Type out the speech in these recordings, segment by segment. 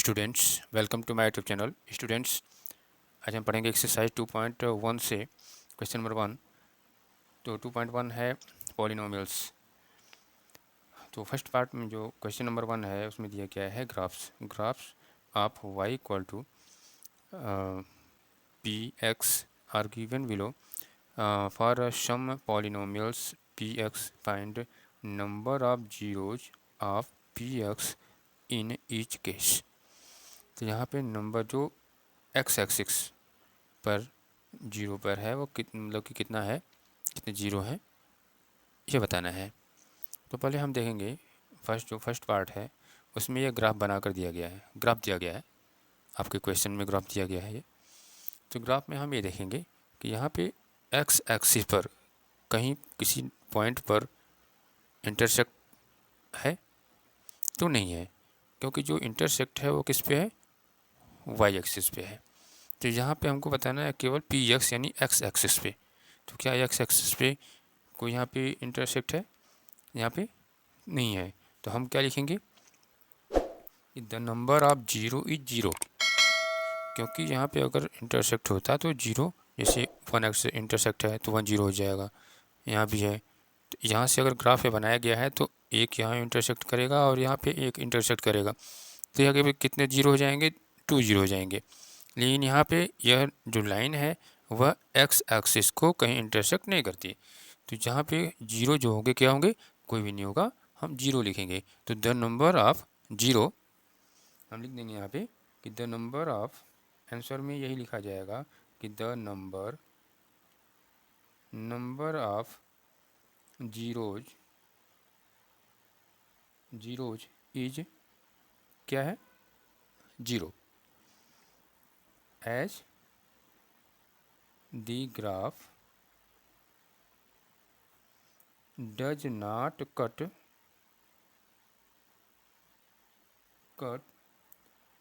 Students, welcome to my YouTube channel. Students, आज हम पढ़ेंगे एक्सरसाइज 2.1 से क्वेश्चन नंबर 1। तो 2.1 है पॉलिनोमियल्स। तो फर्स्ट पार्ट में जो क्वेश्चन नंबर 1 है उसमें दिया गया है graphs of y equal to P X are given below. For some polynomials P X find number of zeros of P X in each case. तो यहाँ पे नंबर जो एक्स एक्सिस पर जीरो पर है वो मतलब कि कितना है, कितने जीरो हैं, ये बताना है। तो पहले हम देखेंगे फर्स्ट पार्ट है उसमें ये ग्राफ बना कर दिया गया है, ग्राफ दिया गया है, आपके क्वेश्चन में ग्राफ दिया गया है ये। तो ग्राफ में हम ये देखेंगे कि यहाँ पे एक्स एक्सिस पर कहीं किसी पॉइंट पर इंटरसेक्ट है तो नहीं है, क्योंकि जो इंटरसेक्ट है वो किस पे है, वाई एक्सिस पे है। तो यहाँ पे हमको बताना है केवल पी एक्स यानी एक्स एक्सिस पे। तो क्या एक्स एक्सिस पे कोई यहाँ पे इंटरसेक्ट है, यहाँ पे नहीं है। तो हम क्या लिखेंगे, the number of zero is zero, क्योंकि यहाँ पे अगर इंटरसेक्ट होता तो जीरो, जैसे 1 एक्स से इंटरसेक्ट है तो 1 जीरो हो जाएगा, यहाँ भी है। तो यहाँ से अगर ग्राफ पे बनाया गया है तो एक यहाँ इंटरसेक्ट करेगा और यहाँ पे एक इंटरसेक्ट करेगा, तो यहाँ पे कितने जीरो हो जाएंगे, 2 जीरो हो जाएंगे। लेकिन यहाँ पे यह जो लाइन है वह एक्स एक्सिस को कहीं इंटरसेक्ट नहीं करती। तो जहाँ पे जीरो जो होंगे क्या होंगे, कोई भी नहीं होगा, हम जीरो लिखेंगे। तो द नंबर ऑफ जीरो हम लिख देंगे यहाँ पे कि द नंबर ऑफ, आंसर में यही लिखा जाएगा कि the number of zeros is क्या है, zero, as the graph does not cut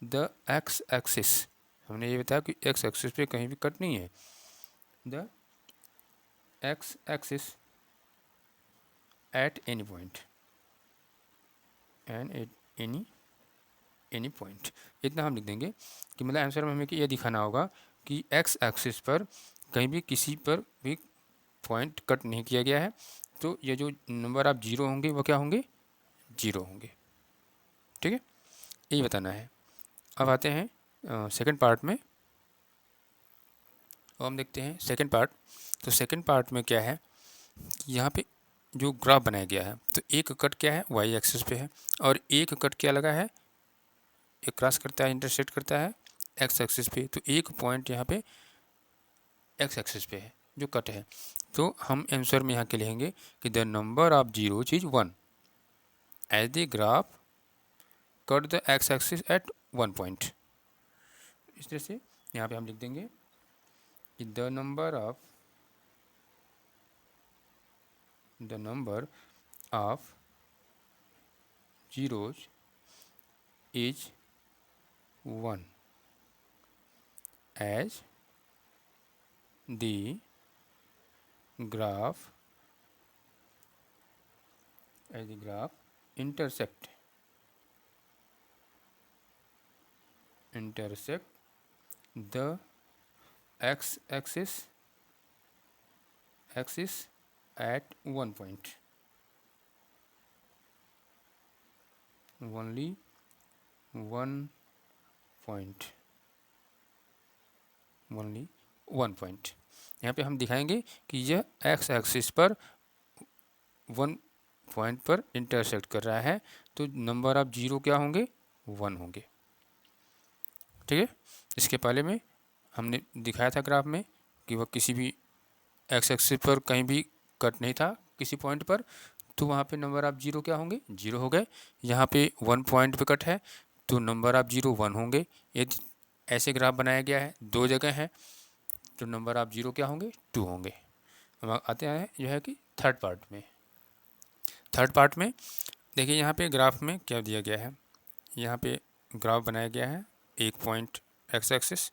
the x axis. हमने ये बताया कि एक्स एक्सिस पे कहीं भी कट नहीं है। The x axis at any point and at any point, इतना हम लिख देंगे कि मतलब आंसर में हमें ये दिखाना होगा कि एक्स एक्सिस पर कहीं भी किसी पर भी पॉइंट कट नहीं किया गया है। तो ये जो नंबर आप जीरो होंगे वो क्या होंगे, जीरो होंगे। ठीक है, यही बताना है। अब आते हैं सेकंड पार्ट में, और हम देखते हैं सेकंड पार्ट। तो सेकंड पार्ट में क्या है कि यहाँ पे जो ग्राफ बनाया गया है तो एक कट क्या है, वाई एक्सिस पे है, और एक कट क्या लगा है, एक क्रॉस करता है, इंटरसेक्ट करता है एक्स एक्सिस पे। तो एक पॉइंट यहाँ पे एक्स एक्सिस पे है जो कट है। तो हम आंसर में यहाँ के लिखेंगे कि the number of zero is 1 as the graph cut the x axis at 1 point. इस तरह से यहाँ पे हम लिख देंगे कि the number of zeros is 1 as the graph intersect the x axis at 1 point, only 1 point, only 1 point. यहाँ पे हम दिखाएंगे कि यह एक्स एक्सिस पर 1 पॉइंट पर इंटरसेक्ट कर रहा है। तो नंबर ऑफ जीरो क्या होंगे, 1 होंगे। ठीक है, इसके पहले में हमने दिखाया था ग्राफ में कि वह किसी भी एक्स एक्सिस पर कहीं भी कट नहीं था किसी पॉइंट पर, तो वहाँ पे नंबर ऑफ जीरो क्या होंगे, जीरो हो गए। यहाँ पे 1 पॉइंट पे कट है तो नंबर ऑफ जीरो 1 होंगे। यदि ऐसे ग्राफ बनाया गया है, 2 जगह है, तो नंबर ऑफ जीरो क्या होंगे, 2 होंगे। हम आते हैं जो है कि थर्ड पार्ट में देखिए यहाँ पे ग्राफ में क्या दिया गया है। यहाँ पे ग्राफ बनाया गया है, एक point X axis,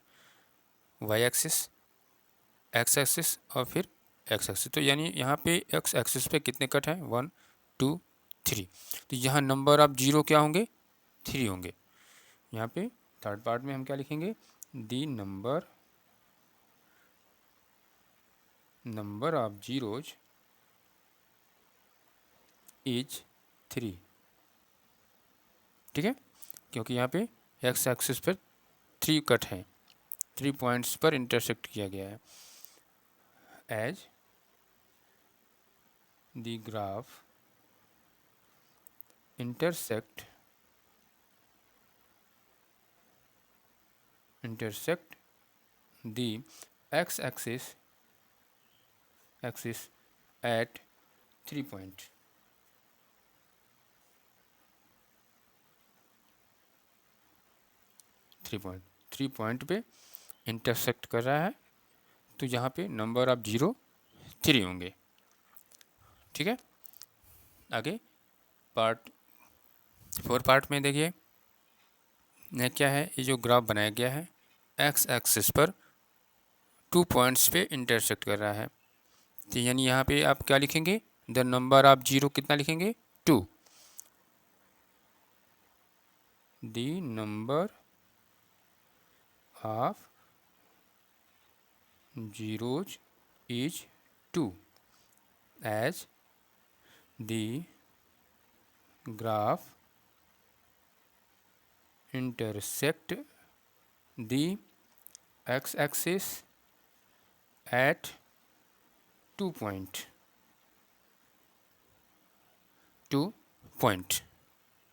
Y axis, X axis और फिर एक्स एक्सिस। तो यानी यहाँ पे एक्स एक्सिस पे कितने कट हैं, 1 2 3। तो यहाँ नंबर ऑफ जीरो क्या होंगे, 3 होंगे। यहाँ पे थर्ड पार्ट में हम क्या लिखेंगे, the number of zeros is 3। ठीक है, क्योंकि यहाँ पे एक्स एक्सिस पर 3 कट है, 3 पॉइंट्स पर इंटरसेक्ट किया गया है। As the graph intersect the x-axis at 3 point। Three point पे इंटरसेक्ट कर रहा है, तो यहाँ पे नंबर ऑफ जीरो 3 होंगे। ठीक है, आगे पार्ट 4 पार्ट में देखिए ये क्या है, ये जो ग्राफ बनाया गया है एक्स एक्सिस पर 2 पॉइंट्स पे इंटरसेक्ट कर रहा है, तो यानी यहाँ पे आप क्या लिखेंगे, द नंबर ऑफ जीरो कितना लिखेंगे, 2। The number of zeros is 2 as the graph intersect the x-axis at 2 point।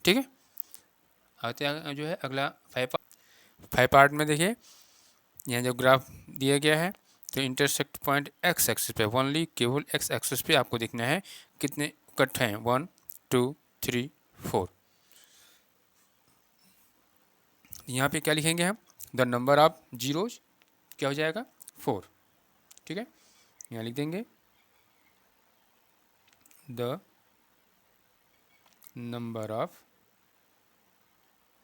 ठीक है, आते हैं जो है अगला 5 पार्ट में। देखिए यहाँ जो ग्राफ दिया गया है, तो इंटरसेक्ट पॉइंट एक्स एक्सिस पे ओनली, केवल एक्स एक्सिस पे आपको देखना है कितने कट हैं, 1 2 3 4। यहाँ पे क्या लिखेंगे हम, द नंबर ऑफ जीरोज क्या हो जाएगा, 4। ठीक है, यहाँ लिख देंगे the number of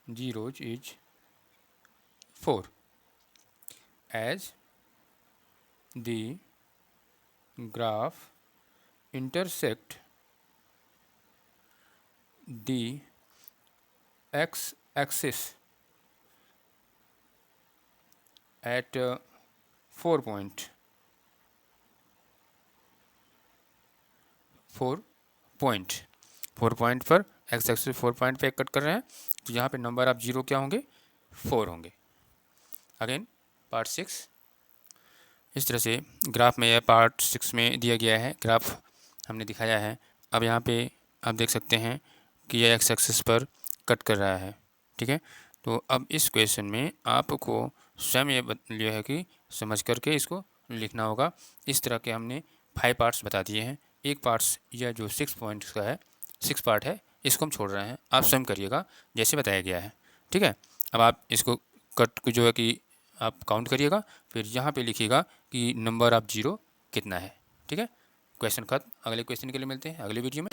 zeros is 4 as the graph intersect the x axis at 4 point पर एक्स एक्सिस 4 पॉइंट पे कट कर रहे हैं, तो यहाँ पे नंबर ऑफ जीरो क्या होंगे, 4 होंगे। अगेन पार्ट 6, इस तरह से ग्राफ में, यह पार्ट 6 में दिया गया है, ग्राफ हमने दिखाया है। अब यहाँ पे आप देख सकते हैं कि यह एक्स एक्सिस पर कट कर रहा है। ठीक है, तो अब इस क्वेश्चन में आपको स्वयं ये लिया है कि समझ करके इसको लिखना होगा। इस तरह के हमने 5 पार्ट्स बता दिए हैं। एक पार्ट्स या जो 6 पॉइंट्स का है, 6 पार्ट है, इसको हम छोड़ रहे हैं, आप स्वयं करिएगा जैसे बताया गया है। ठीक है, अब आप इसको कट जो है कि आप काउंट करिएगा, फिर यहाँ पे लिखिएगा कि नंबर ऑफ जीरो कितना है। ठीक है, क्वेश्चन खत्म। अगले क्वेश्चन के लिए मिलते हैं अगले वीडियो में।